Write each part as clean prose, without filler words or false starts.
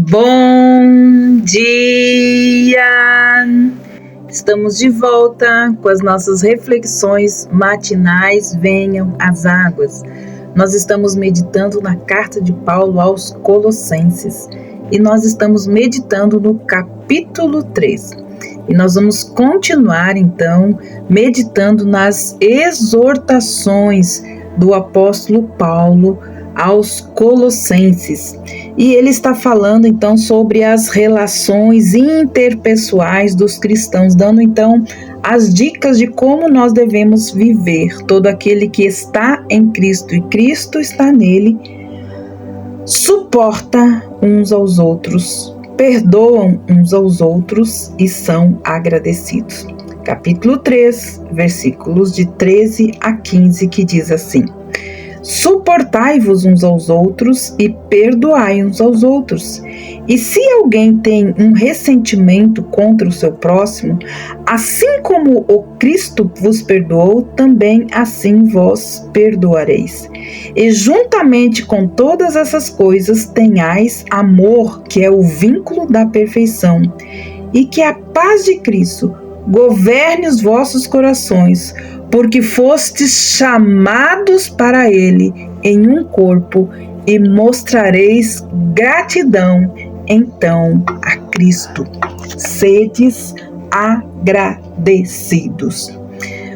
Bom dia! Estamos de volta com as nossas reflexões matinais. Venham as águas. Nós estamos meditando na carta de Paulo aos Colossenses e nós estamos meditando no capítulo 3. E nós vamos continuar então meditando nas exortações do apóstolo Paulo aos Colossenses. E ele está falando então sobre as relações interpessoais dos cristãos, dando então as dicas de como nós devemos viver. Todo aquele que está em Cristo e Cristo está nele, suporta uns aos outros, perdoam uns aos outros e são agradecidos. Capítulo 3, versículos de 13 a 15, que diz assim: Suportai-vos uns aos outros e perdoai uns aos outros. E se alguém tem um ressentimento contra o seu próximo, assim como o Cristo vos perdoou, também assim vós perdoareis. E juntamente com todas essas coisas tenhais amor, que é o vínculo da perfeição, e que a paz de Cristo governe os vossos corações, porque fostes chamados para ele em um corpo, e mostrareis gratidão então a Cristo. Sedes agradecidos.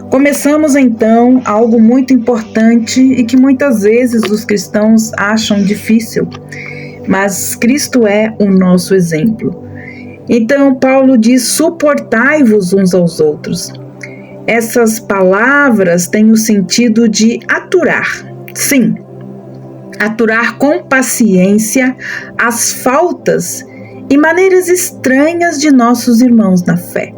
Começamos então algo muito importante e que muitas vezes os cristãos acham difícil, mas Cristo é o nosso exemplo. Então Paulo diz: suportai-vos uns aos outros. Essas palavras têm o sentido de aturar. Sim, aturar com paciência as faltas e maneiras estranhas de nossos irmãos na fé.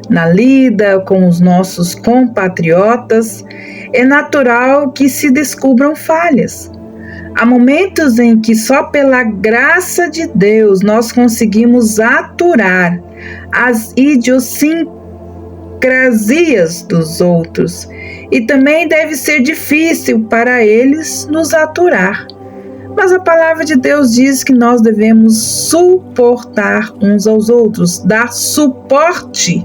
Na lida com os nossos compatriotas, é natural que se descubram falhas. Há momentos em que só pela graça de Deus nós conseguimos aturar as idiosincrasias dos outros, e também deve ser difícil para eles nos aturar. Mas a palavra de Deus diz que nós devemos suportar uns aos outros, dar suporte,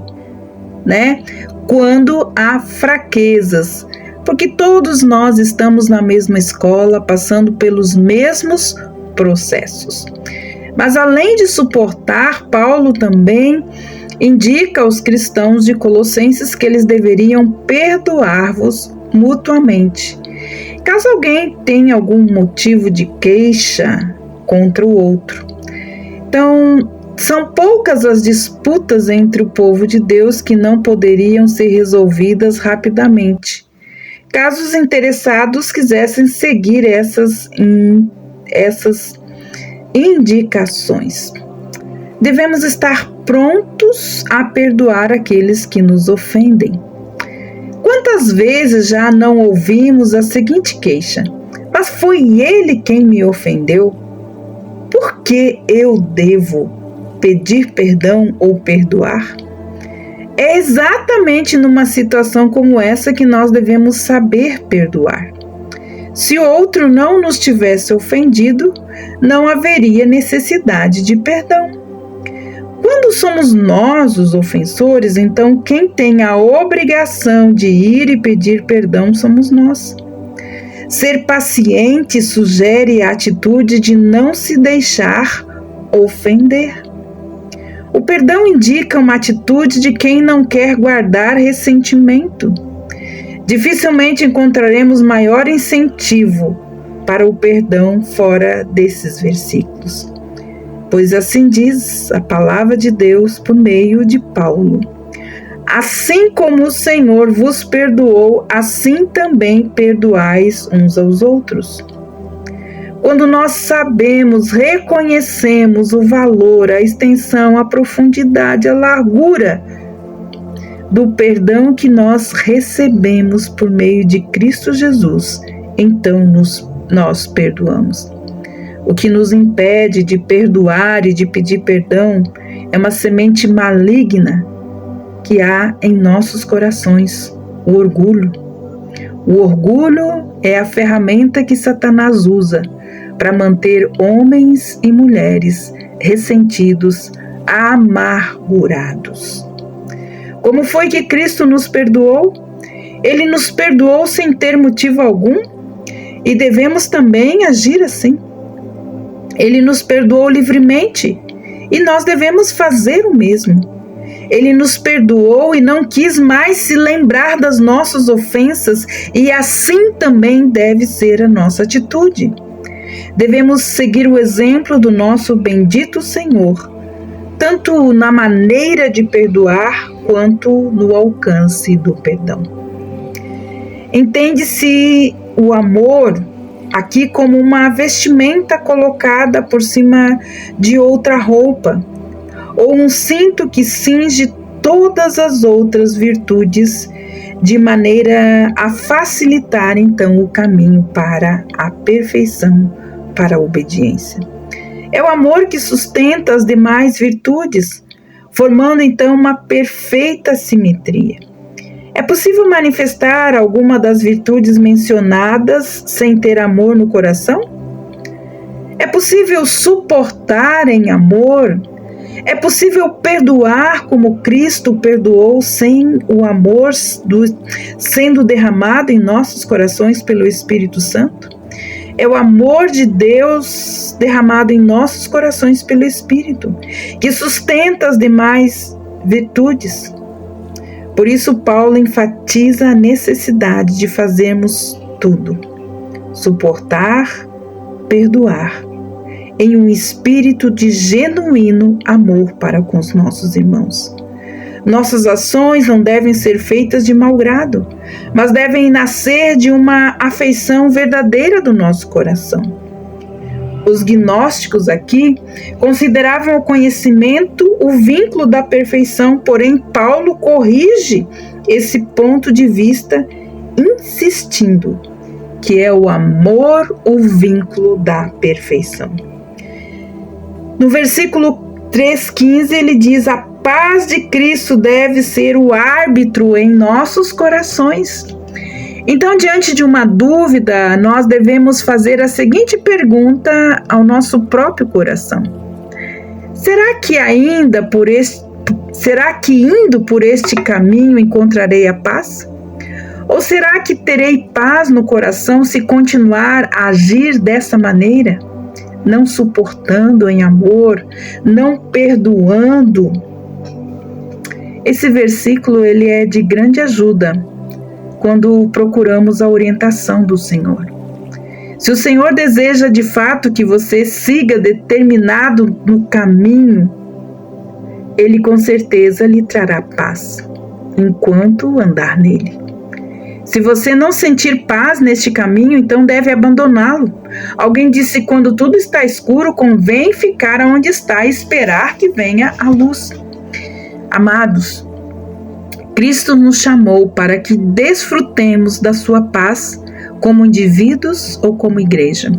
quando há fraquezas, porque todos nós estamos na mesma escola, passando pelos mesmos processos. Mas além de suportar, Paulo também indica aos cristãos de Colossenses que eles deveriam perdoar-vos mutuamente, caso alguém tenha algum motivo de queixa contra o outro. Então, são poucas as disputas entre o povo de Deus que não poderiam ser resolvidas rapidamente, caso os interessados quisessem seguir essas indicações. Devemos estar prontos a perdoar aqueles que nos ofendem. Quantas vezes já não ouvimos a seguinte queixa: mas foi ele quem me ofendeu? Por que eu devo pedir perdão ou perdoar? É exatamente numa situação como essa que nós devemos saber perdoar. Se o outro não nos tivesse ofendido, não haveria necessidade de perdão. Quando somos nós os ofensores, então quem tem a obrigação de ir e pedir perdão somos nós. Ser paciente sugere a atitude de não se deixar ofender. O perdão indica uma atitude de quem não quer guardar ressentimento. Dificilmente encontraremos maior incentivo para o perdão fora desses versículos. Pois assim diz a palavra de Deus por meio de Paulo: assim como o Senhor vos perdoou, assim também perdoais uns aos outros. Quando nós sabemos, reconhecemos o valor, a extensão, a profundidade, a largura do perdão que nós recebemos por meio de Cristo Jesus, então nós perdoamos. O que nos impede de perdoar e de pedir perdão é uma semente maligna que há em nossos corações, o orgulho. O orgulho é a ferramenta que Satanás usa para manter homens e mulheres ressentidos, amargurados. Como foi que Cristo nos perdoou? Ele nos perdoou sem ter motivo algum e devemos também agir assim. Ele nos perdoou livremente e nós devemos fazer o mesmo. Ele nos perdoou e não quis mais se lembrar das nossas ofensas, e assim também deve ser a nossa atitude. Devemos seguir o exemplo do nosso bendito Senhor, tanto na maneira de perdoar quanto no alcance do perdão. Entende-se o amor aqui como uma vestimenta colocada por cima de outra roupa, ou um cinto que cinge todas as outras virtudes, de maneira a facilitar então o caminho para a perfeição, para a obediência. É o amor que sustenta as demais virtudes, formando então uma perfeita simetria. É possível manifestar alguma das virtudes mencionadas sem ter amor no coração? É possível suportar em amor? É possível perdoar como Cristo perdoou sem o amor sendo derramado em nossos corações pelo Espírito Santo? É o amor de Deus derramado em nossos corações pelo Espírito, que sustenta as demais virtudes. Por isso, Paulo enfatiza a necessidade de fazermos tudo: suportar, perdoar, em um espírito de genuíno amor para com os nossos irmãos. Nossas ações não devem ser feitas de mau grado, mas devem nascer de uma afeição verdadeira do nosso coração. Os gnósticos aqui consideravam o conhecimento o vínculo da perfeição, porém Paulo corrige esse ponto de vista, insistindo que é o amor o vínculo da perfeição. No versículo 3,15 ele diz: a paz de Cristo deve ser o árbitro em nossos corações. Então, diante de uma dúvida, nós devemos fazer a seguinte pergunta ao nosso próprio coração: será que indo por este caminho encontrarei a paz? Ou será que terei paz no coração se continuar a agir dessa maneira? Não suportando em amor, não perdoando. Esse versículo ele é de grande ajuda quando procuramos a orientação do Senhor. Se o Senhor deseja de fato que você siga determinado no caminho, Ele com certeza lhe trará paz enquanto andar nele. Se você não sentir paz neste caminho, então deve abandoná-lo. Alguém disse: quando tudo está escuro, convém ficar onde está e esperar que venha a luz. Amados, Cristo nos chamou para que desfrutemos da sua paz como indivíduos ou como igreja.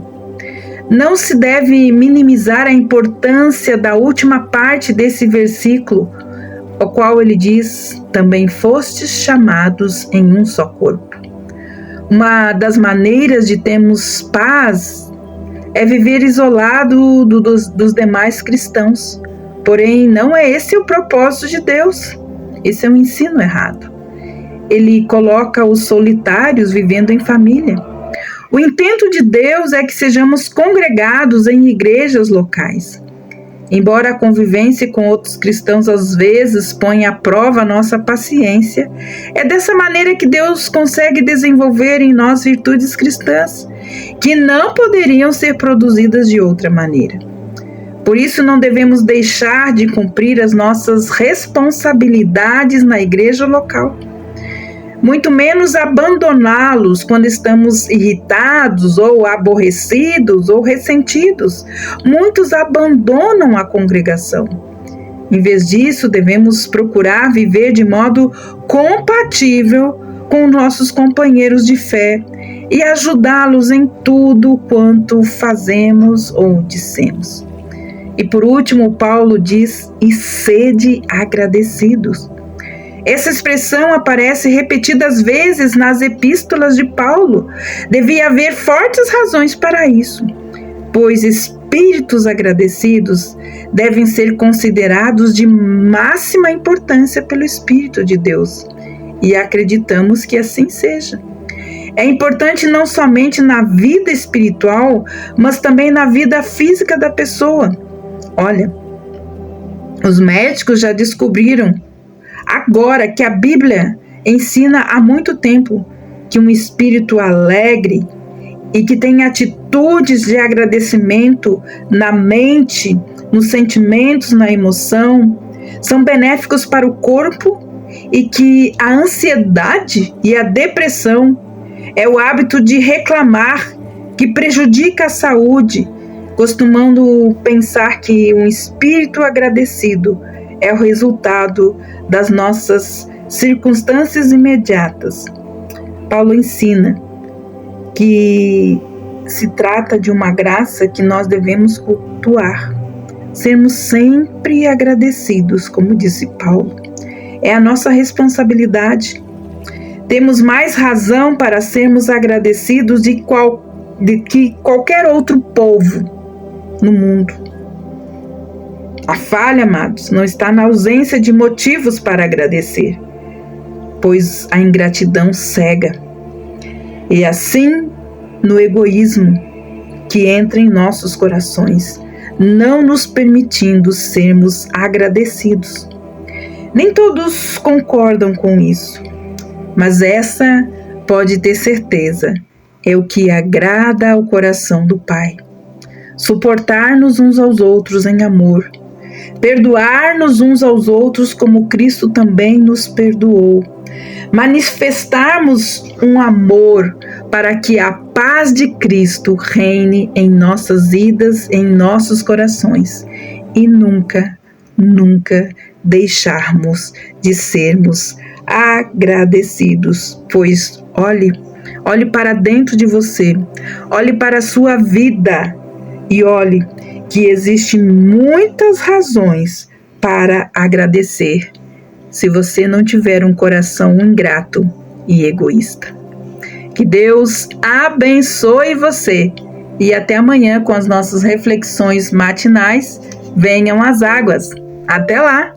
Não se deve minimizar a importância da última parte desse versículo, ao qual ele diz: também fostes chamados em um só corpo. Uma das maneiras de termos paz é viver isolado dos demais cristãos. Porém, não é esse o propósito de Deus. Esse é um ensino errado. Ele coloca os solitários vivendo em família. O intento de Deus é que sejamos congregados em igrejas locais. Embora a convivência com outros cristãos às vezes ponha à prova a nossa paciência, é dessa maneira que Deus consegue desenvolver em nós virtudes cristãs, que não poderiam ser produzidas de outra maneira. Por isso não devemos deixar de cumprir as nossas responsabilidades na igreja local. Muito menos abandoná-los quando estamos irritados ou aborrecidos ou ressentidos. Muitos abandonam a congregação. Em vez disso, devemos procurar viver de modo compatível com nossos companheiros de fé e ajudá-los em tudo quanto fazemos ou dissemos. E por último, Paulo diz: e sede agradecidos. Essa expressão aparece repetidas vezes nas epístolas de Paulo. Devia haver fortes razões para isso. pois espíritos agradecidos devem ser considerados de máxima importância pelo Espírito de Deus, e acreditamos que assim seja. É importante não somente na vida espiritual, mas também na vida física da pessoa. Olha, os médicos já descobriram agora que a Bíblia ensina há muito tempo que um espírito alegre e que tem atitudes de agradecimento na mente, nos sentimentos, na emoção, são benéficos para o corpo, e que a ansiedade e a depressão é o hábito de reclamar que prejudica a saúde, costumando pensar que um espírito agradecido é o resultado das nossas circunstâncias imediatas. Paulo ensina que se trata de uma graça que nós devemos cultuar, sermos sempre agradecidos, como disse Paulo. É a nossa responsabilidade. Temos mais razão para sermos agradecidos de que qualquer outro povo no mundo. A falha, amados, não está na ausência de motivos para agradecer, pois a ingratidão cega. E assim, no egoísmo que entra em nossos corações, não nos permitindo sermos agradecidos. Nem todos concordam com isso, mas essa, pode ter certeza, é o que agrada ao coração do Pai. Suportar-nos uns aos outros em amor, perdoar-nos uns aos outros como Cristo também nos perdoou, manifestarmos um amor para que a paz de Cristo reine em nossas vidas, em nossos corações, e nunca deixarmos de sermos agradecidos, pois olhe para dentro de você, olhe para a sua vida e olhe que existem muitas razões para agradecer, se você não tiver um coração ingrato e egoísta. Que Deus abençoe você e até amanhã com as nossas reflexões matinais. Venham as águas. Até lá!